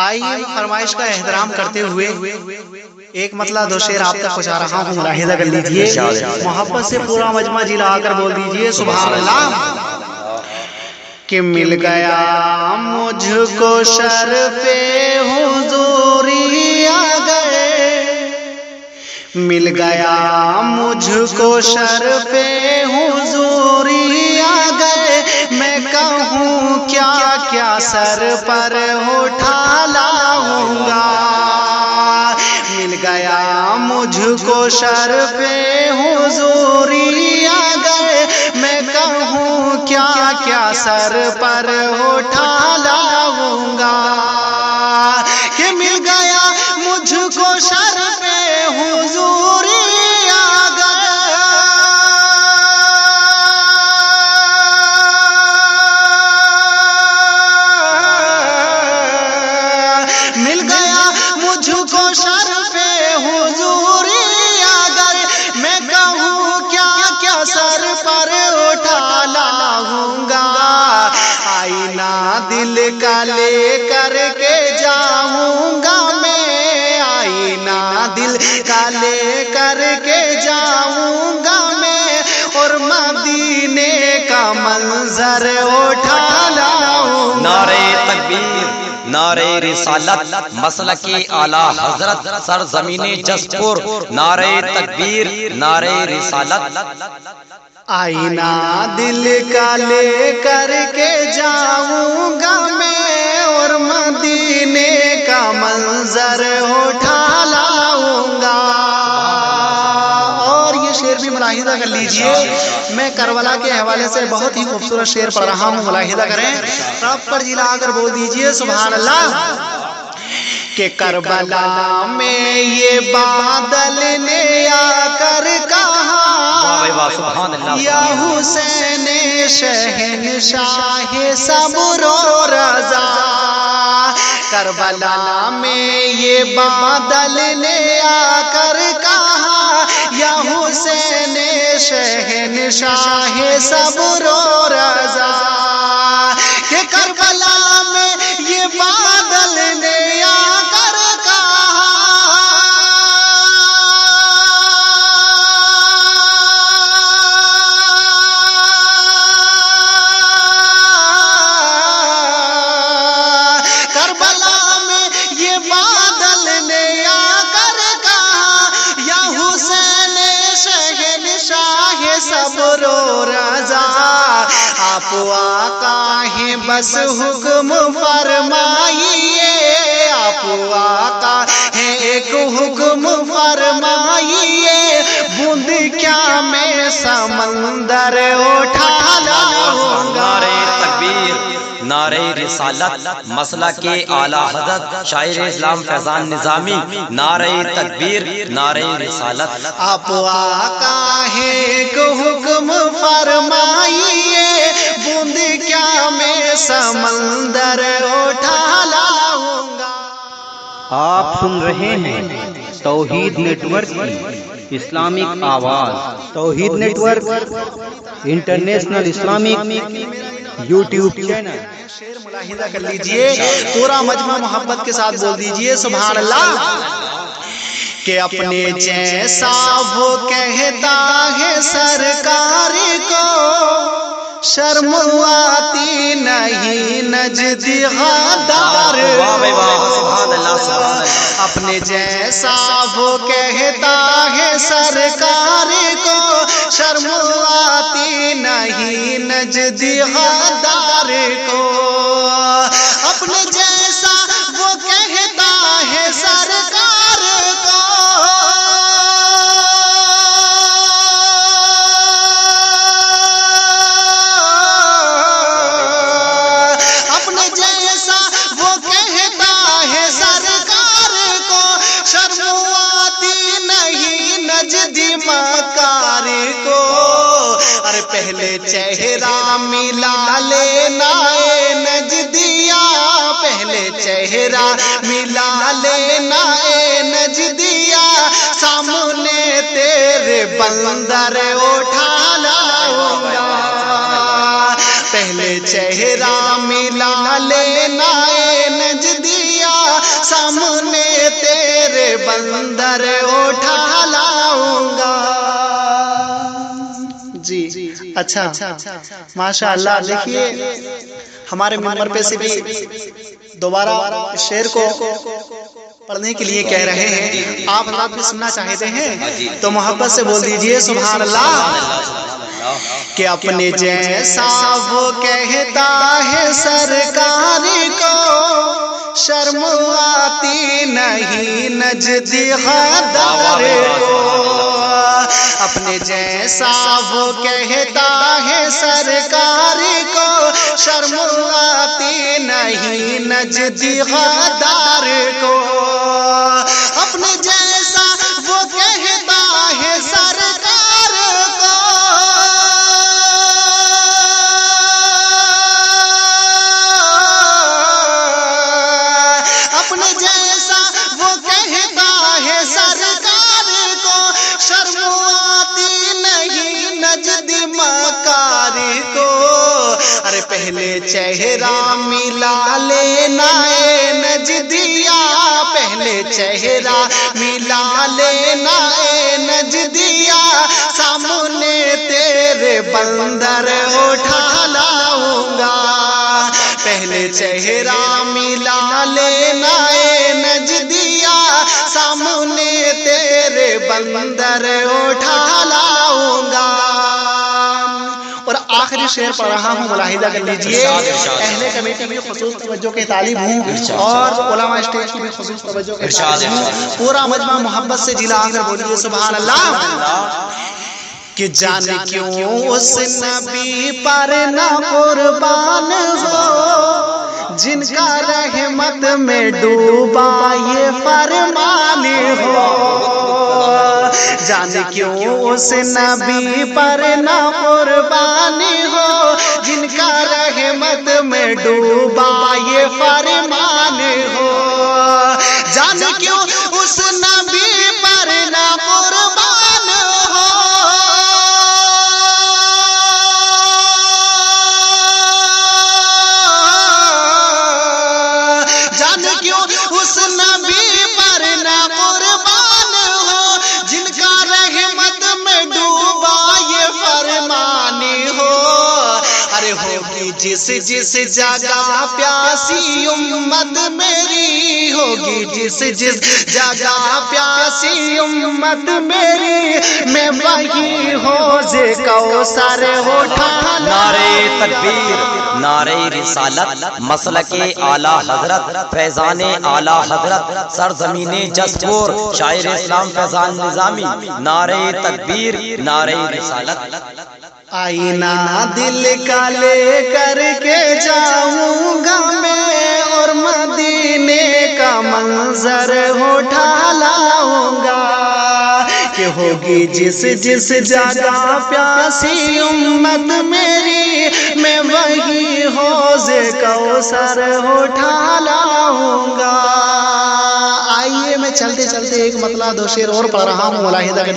آئیے فرمائش کا احترام کرتے ہوئے ایک مطلع دو شعر آپ تک پہنچا رہا ہوں، ملاحظہ کر لیجئے، محبت سے پورا مجمع جلا کر بول دیجئے سبحان اللہ۔ کہ مل گیا مجھ کو شرف حضوری آ گئے، مل گیا مجھ کو شرف حضوری آ گئے، میں کہوں کیا کیا سر پر اٹھا لاؤں گا، مل گیا مجھ کو شرف حضوری آ گئے، میں کہوں کیا کیا سر پر اٹھا لاؤں گا، کہ مل گیا مجھ کو شرف حضوری آ گئے، مل گیا مجھ کو شرف حضوری آ گئے، میں کہوں کیا کیا سر پر اٹھا لاؤں گا، آئینہ دل کا لے کر کے جاؤں گا میں، آئینہ دل کا لے کر کے جاؤں گا میں، اور مدینے کا منظر اٹھا لاؤں گا۔ نعرہ تکبیر، نعرہ رسالت، مسلک اعلیٰ حضرت سرزمین جسپور، نعرہ تکبیر، نعرہ رسالت۔ آئینہ دل کا لے کر کے جاؤں گا میں، اور مدینے کا منظر اٹھا لاؤں گا۔ اور یہ شعر بھی ملاحظہ کر لیجئے، میں کربلا کے حوالے سے بہت ہی خوبصورت شعر پڑھ رہا ہوں، ملاحظہ کریں، رب پر جلا کر بول دیجئے سبحان اللہ۔ کہ کربلا میں یہ بادل نے آ کر کہا، یا حسین شہنشاہ صبر و رضا، کربلا میں یہ بادل نے آ کر کہا، یا حسین شہنشاہ صبر و رضا، کہ کربلا میں یہ بادل نے آ کر کہا، کربلا میں یہ بادل نے آ کر کہا، یا حسین شہنشاہ صبر و رضا، آپ آقا ہیں بس حکم فرمائیے، آپ آقا ہیں ایک حکم فرمائیے، بوند کیا میں سمندر اٹھا لاؤں گا۔ نعرہ تکبیر، نعرہ رسالت، مسلک اعلیٰ حضرت شاعر اسلام فیضان نظامی، نعرہ تکبیر، نعرہ رسالت۔ آپ آقا ہیں ایک حکم فرمائیے، بوند کیا میں سمندر اٹھا لاؤں گا۔ آپ سن رہے ہیں توحید نیٹ ورک کی اسلامک آواز، Tauheed network international Islamic YouTube channel. شعر ملاحظہ کر لیجئے، پورا مجمع محبت کے ساتھ بول دیجئے سبحان اللہ۔ کہ اپنے جیسا وہ کہتا ہے سرکار کو، شرم آتی نہیں نجدی غدار، اپنے جیسا وہ کہتا ہے سرکار کو، شرم آتی نہیں نجدی غدار کو، اپنے جیسا وہ کہتا ہے سرکار کو، اپنے جیسا وہ کہتا ہے سرکار کو، شرم آتی نہیں نجدی مکار کو، ارے پہلے چہرہ ملا لینا اے نجدیا، پہلے چہرہ ملا لینا اے نجدیا، سامنے تیرے بندر اٹھا لاؤں گا، پہلے چہرہ ملا لینا اے نجدیا، اچھا ماشاء اللہ. دیکھیے ہمارے منبر پہ سے بھی دوبارہ اس شعر کو پڑھنے کے لیے کہہ رہے ہیں. آپ حضرات بھی سننا چاہتے ہیں تو محبت سے بول دیجئے سبحان اللہ. کہ اپنے جیسا وہ کہتا ہے سرکار کو شرم آتی نہیں نجدی غدار کو. اپنے جیسا وہ کہتا ہے سرکار کو شرم آتی نہیں نجدی غدار کو. اپنے جیسا وہ کہتا ہے سرکار کو اپنے جیسا وہ کہتا ہے سرکار کو شرم آتی نہیں نجدی مکار کو. ارے پہلے چہرہ ملا لینا اے نجدیا پہلے چہرہ ملا لینا اے نجدیا سامنے تیرے بندر اٹھا لاؤں گا. پہلے چہرہ ملا لینا اے نجدیا سامنے تیرے بندر اٹھا لاؤں گا. اور آخری شعر پڑھ رہا ہوں ملاحظہ کر لیجئے. اہل کمیٹی بھی خصوص توجہ کے طالب ہوں اور علماء اسٹیج کی بھی خصوص توجہ کے طالب ہوں. پورا مجمع محبت سے جلا کر بولیے سبحان اللہ. کہ جانے کیوں اس نبی پر نہ قربان ہو جن کا رحمت میں ڈوبا یہ فرمان ہو. جانے کیوں اس نبی پر نہ قربان ہو جن کا رحمت میں ڈوبا یہ فرمان ہو. جانے کیوں اس نبی پر نہ قربان ہو جانے کیوں اس نبی پر نہ قربان ہو جن کا رحمت میں ڈوبا یہ فرمان ہو. ارے ہوگی جس جس جگہ پیاسی امت میری ہوگی جس جس جگہ پیاسی امت میری میں وہی حوض کوثر اٹھا نعرہ تکبیر نعرہ رسالت مسلک اعلی حضرت فیضان اعلی حضرت سرزمین جسپور شاعر اسلام فیضان نظامی. نعرہ تکبیر نعرہ رسالت. آئینہ دل کا لے کر کے جاؤں گا میں اور مدینے کا منظر اٹھا لاؤں گا. کہ ہوگی جس جس جگہ پیاسی امت میری میں وہی حوض کوثر اٹھا لاؤں گا. آئیے میں چلتے چلتے ایک مطلع دو شعر اور پڑھ رہا ہوں ملاحظہ